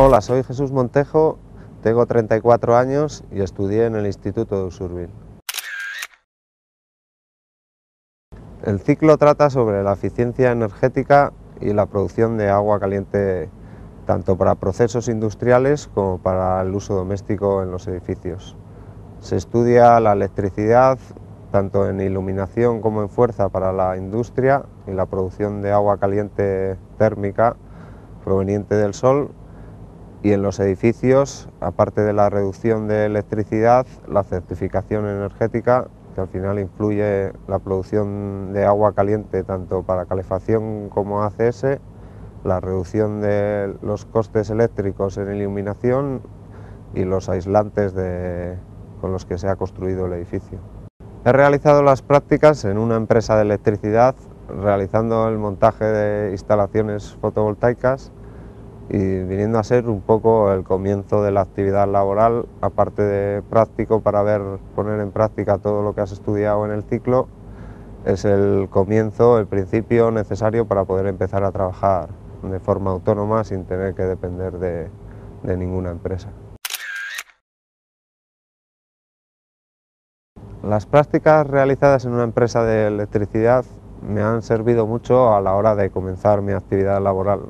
Hola, soy Jesús Montejo, tengo 34 años y estudié en el Instituto de Usurbil. El ciclo trata sobre la eficiencia energética y la producción de agua caliente tanto para procesos industriales como para el uso doméstico en los edificios. Se estudia la electricidad tanto en iluminación como en fuerza para la industria y la producción de agua caliente térmica proveniente del sol, y en los edificios, aparte de la reducción de electricidad, la certificación energética, que al final incluye la producción de agua caliente tanto para calefacción como ACS, la reducción de los costes eléctricos en iluminación y los aislantes con los que se ha construido el edificio. He realizado las prácticas en una empresa de electricidad, realizando el montaje de instalaciones fotovoltaicas, y viniendo a ser un poco el comienzo de la actividad laboral, aparte de práctico para poner en práctica todo lo que has estudiado en el ciclo. Es el comienzo, el principio necesario para poder empezar a trabajar de forma autónoma sin tener que depender de ninguna empresa. Las prácticas realizadas en una empresa de electricidad me han servido mucho a la hora de comenzar mi actividad laboral,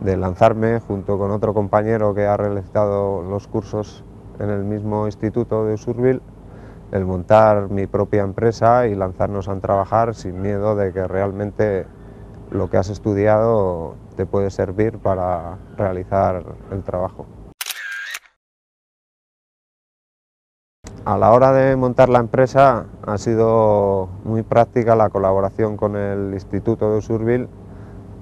de lanzarme junto con otro compañero que ha realizado los cursos en el mismo instituto de Usurbil, el montar mi propia empresa y lanzarnos a trabajar sin miedo de que realmente lo que has estudiado te puede servir para realizar el trabajo. A la hora de montar la empresa ha sido muy práctica la colaboración con el instituto de Usurbil,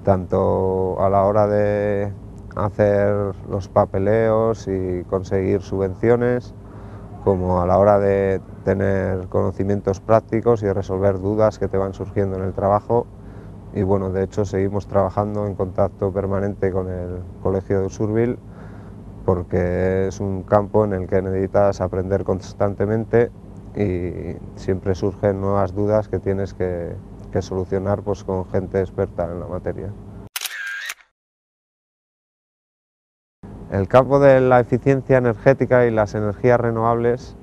tanto a la hora de hacer los papeleos y conseguir subvenciones, como a la hora de tener conocimientos prácticos y resolver dudas que te van surgiendo en el trabajo. Y bueno, de hecho seguimos trabajando en contacto permanente con el Colegio de Usurbil, porque es un campo en el que necesitas aprender constantemente y siempre surgen nuevas dudas que tienes que solucionar pues, con gente experta en la materia. El campo de la eficiencia energética y las energías renovables,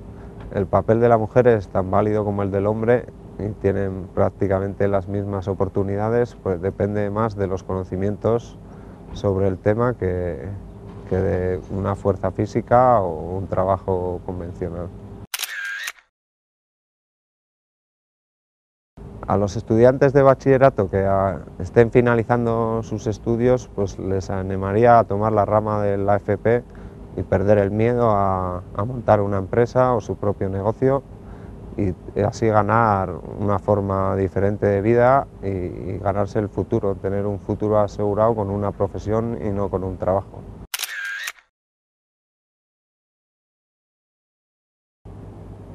el papel de la mujer es tan válido como el del hombre y tienen prácticamente las mismas oportunidades, pues depende más de los conocimientos sobre el tema que de una fuerza física o un trabajo convencional. A los estudiantes de bachillerato que estén finalizando sus estudios, pues les animaría a tomar la rama de la FP y perder el miedo a montar una empresa o su propio negocio, y así ganar una forma diferente de vida y ganarse el futuro, tener un futuro asegurado con una profesión y no con un trabajo.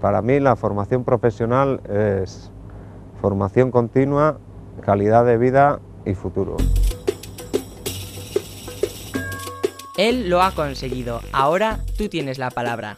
Para mí la formación profesional es formación continua, calidad de vida y futuro. Él lo ha conseguido, ahora tú tienes la palabra.